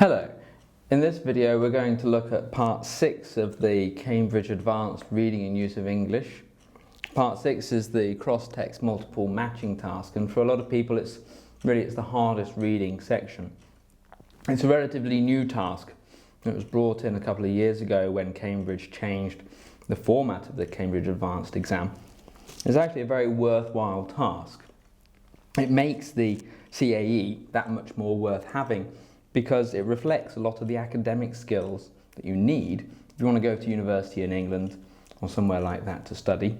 Hello. In this video we're going to look at part 6 of the Cambridge Advanced Reading and Use of English. Part 6 is the cross-text multiple matching task, and for a lot of people it's the hardest reading section. It's a relatively new task. It was brought in a couple of years ago when Cambridge changed the format of the Cambridge Advanced exam. It's actually a very worthwhile task. It makes the CAE that much more worth having, because it reflects a lot of the academic skills that you need if you want to go to university in England or somewhere like that to study.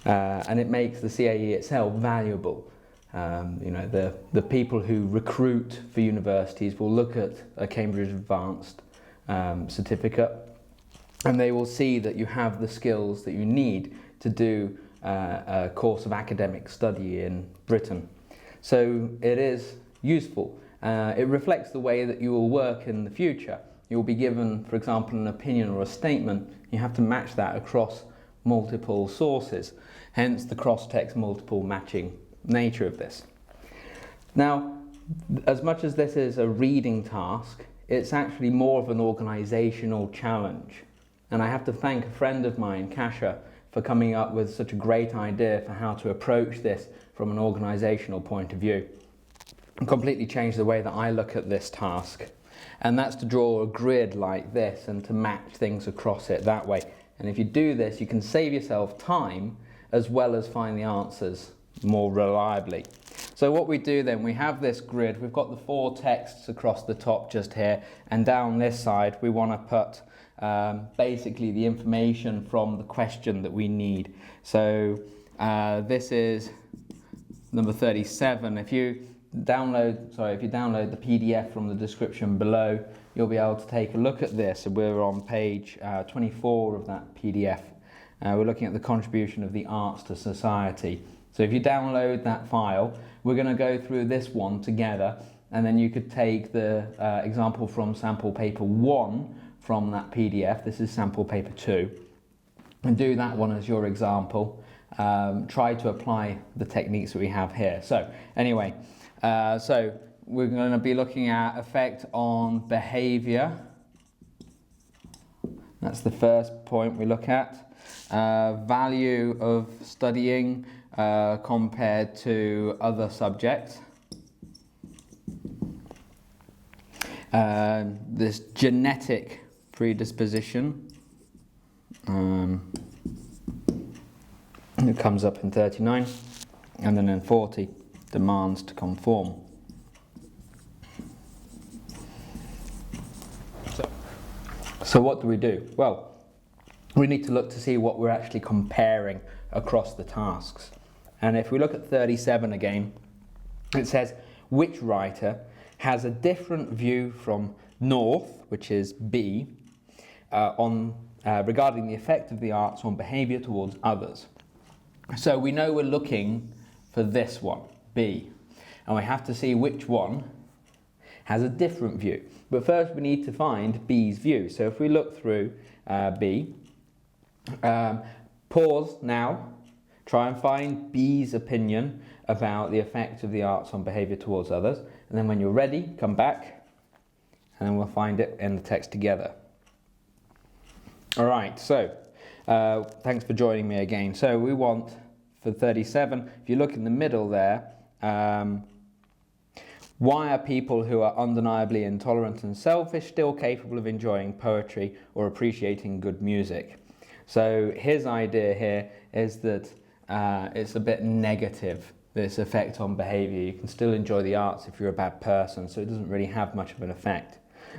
And it makes the CAE itself valuable. The people who recruit for universities will look at a Cambridge Advanced certificate, and they will see that you have the skills that you need to do a course of academic study in Britain. So it is useful. It reflects the way that you will work in the future. You will be given, for example, an opinion or a statement. You have to match that across multiple sources, hence the cross-text multiple matching nature of this. Now, as much as this is a reading task, it's actually more of an organisational challenge. And I have to thank a friend of mine, Kasia, for coming up with such a great idea for how to approach this from an organisational point of view. Completely changed the way that I look at this task, and that's to draw a grid like this and to match things across it that way. And if you do this, you can save yourself time as well as find the answers more reliably. So what we do then, we have this grid, we've got the 4 texts across the top just here, and down this side we want to put basically the information from the question that we need. So this is number 37. If you download the PDF from the description below, you'll be able to take a look at this. We're on page 24 of that PDF. We're looking at the contribution of the arts to society. So if you download that file, we're going to go through this one together, and then you could take the example from sample paper 1 from that PDF. This is sample paper 2, and do that one as your example. Try to apply the techniques that we have here. So anyway, so we're going to be looking at effect on behaviour. That's the first point we look at. Value of studying compared to other subjects. This genetic predisposition. It comes up in 39, and then in 40. Demands to conform. So what do we do? Well, we need to look to see what we're actually comparing across the tasks. And if we look at 37 again, it says, which writer has a different view from North, which is B, regarding the effect of the arts on behaviour towards others. So we know we're looking for this one, B, and we have to see which one has a different view. But first we need to find B's view. So if we look through B, pause now, try and find B's opinion about the effect of the arts on behaviour towards others, and then when you're ready, come back, and then we'll find it in the text together. Alright, so thanks for joining me again. So we want, for 37, if you look in the middle there, why are people who are undeniably intolerant and selfish still capable of enjoying poetry or appreciating good music? So his idea here is that it's a bit negative, this effect on behaviour. You can still enjoy the arts if you're a bad person, so it doesn't really have much of an effect.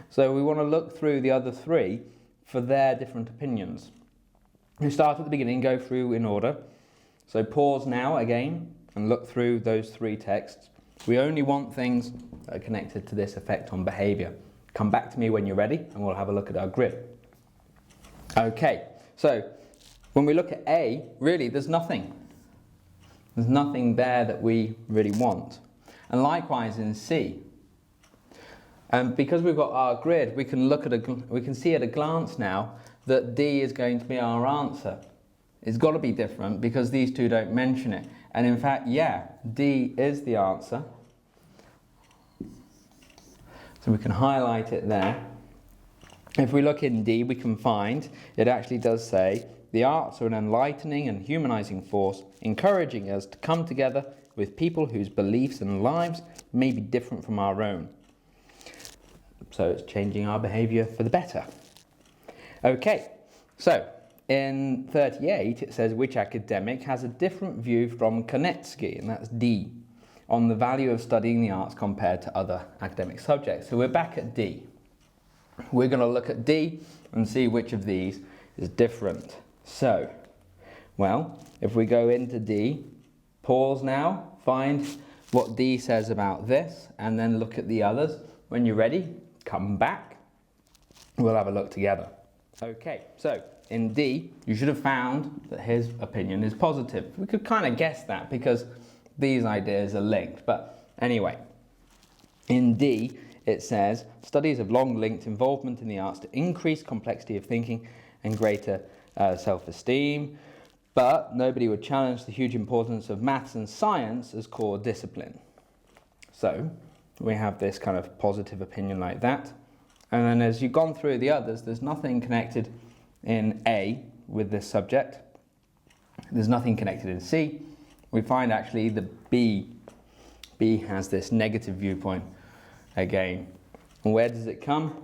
So we want to look through the other 3 for their different opinions. We start at the beginning, go through in order. So pause now again and look through those 3 texts. We only want things that are connected to this effect on behaviour. Come back to me when you're ready and we'll have a look at our grid. Okay, so when we look at A, really there's nothing. There's nothing there that we really want. And likewise in C. And because we've got our grid, we can see at a glance now that D is going to be our answer. It's got to be different because these 2 don't mention it. And in fact, yeah, D is the answer. So we can highlight it there. If we look in D, we can find it actually does say, the arts are an enlightening and humanizing force, encouraging us to come together with people whose beliefs and lives may be different from our own. So it's changing our behavior for the better. Okay, so in 38 it says, which academic has a different view from Konetsky, and that's D, on the value of studying the arts compared to other academic subjects. So we're back at D. We're going to look at D and see which of these is different. So, well, if we go into D, pause now, find what D says about this, and then look at the others. When you're ready, come back. We'll have a look together. Okay, so in D, you should have found that his opinion is positive. We could kind of guess that because these ideas are linked. But anyway, in D, it says, studies have long linked involvement in the arts to increase complexity of thinking and greater self-esteem, but nobody would challenge the huge importance of maths and science as core discipline. So we have this kind of positive opinion like that. And then as you've gone through the others, there's nothing connected in A with this subject. There's nothing connected in C. We find actually the B has this negative viewpoint again. And where does it come?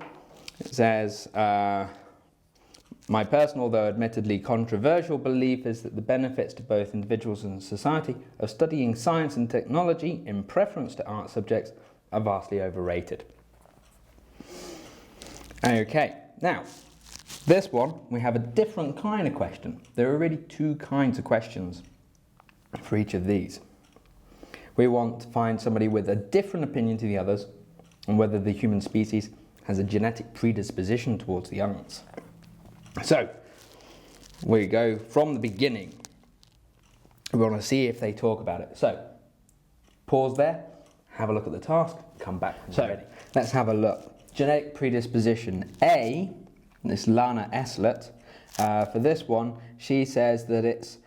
It says, my personal, though admittedly controversial, belief is that the benefits to both individuals and society of studying science and technology in preference to art subjects are vastly overrated. Okay, now, this one, we have a different kind of question. There are really two kinds of questions for each of these. We want to find somebody with a different opinion to the others on whether the human species has a genetic predisposition towards the arts. So, we go from the beginning. We want to see if they talk about it. So, pause there, have a look at the task, come back when you're ready. Let's have a look. Genetic predisposition A, this Lana Eslet, for this one, she says that it's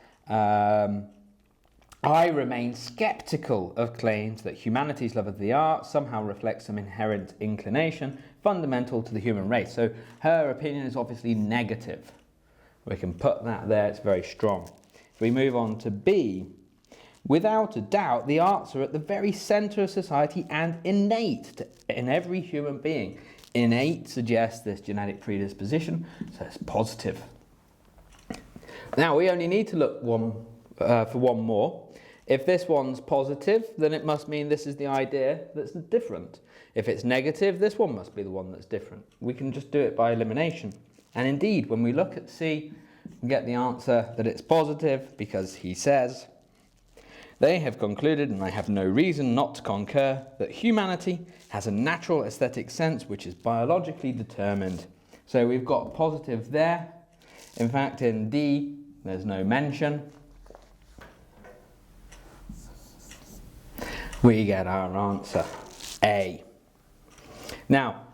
I remain sceptical of claims that humanity's love of the arts somehow reflects some inherent inclination fundamental to the human race. So her opinion is obviously negative. We can put that there, it's very strong. If we move on to B, without a doubt, the arts are at the very centre of society and innate in every human being. Innate suggests this genetic predisposition, so it's positive. Now we only need to look for one more. If this one's positive, then it must mean this is the idea that's different. If it's negative, this one must be the one that's different. We can just do it by elimination. And indeed, when we look at C, we get the answer that it's positive because he says, they have concluded, and I have no reason not to concur, that humanity has a natural aesthetic sense which is biologically determined. So we've got positive there. In fact, in D, there's no mention. We get our answer, A. Now,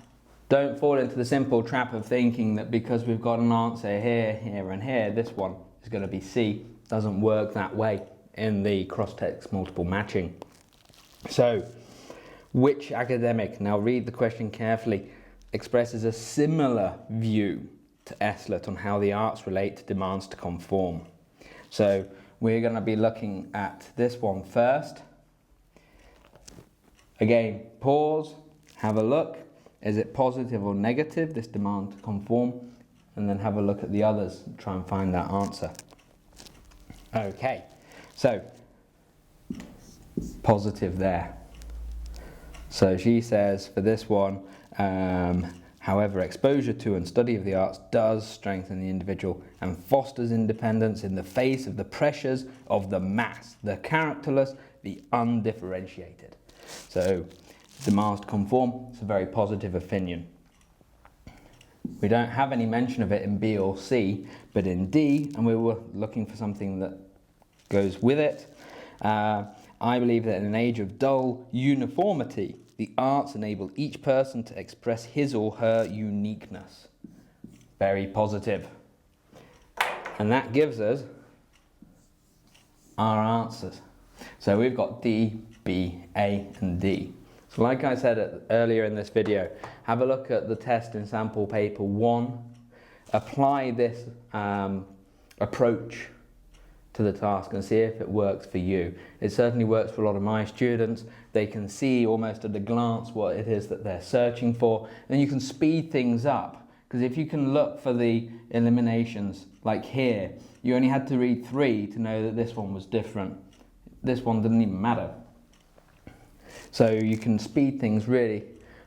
don't fall into the simple trap of thinking that because we've got an answer here, here and here, this one is going to be C. Doesn't work that way in the cross-text multiple matching. So, which academic, now read the question carefully, expresses a similar view to Eslet on how the arts relate to demands to conform? So, we're going to be looking at this one first. Again, pause, have a look. Is it positive or negative, this demand to conform? And then have a look at the others and try and find that answer. Okay, so positive there. So she says for this one, however, exposure to and study of the arts does strengthen the individual and fosters independence in the face of the pressures of the mass, the characterless, the undifferentiated. So, demands to conform, it's a very positive opinion. We don't have any mention of it in B or C, but in D, and we were looking for something that goes with it. I believe that in an age of dull uniformity, the arts enable each person to express his or her uniqueness. Very positive. And that gives us our answers. So we've got D, B, A, and D. So like I said earlier in this video, have a look at the test in sample paper 1. Apply this approach to the task and see if it works for you. It certainly works for a lot of my students. They can see almost at a glance what it is that they're searching for. Then you can speed things up, because if you can look for the eliminations, like here, you only had to read 3 to know that this one was different. This one didn't even matter. So you can speed things really,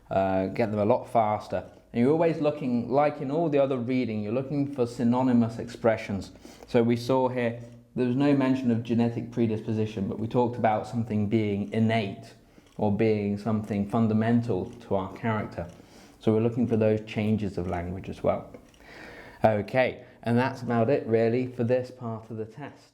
get them a lot faster. And you're always looking, like in all the other reading, you're looking for synonymous expressions. So we saw here, there was no mention of genetic predisposition, but we talked about something being innate or being something fundamental to our character. So we're looking for those changes of language as well. Okay, and that's about it really for this part of the test.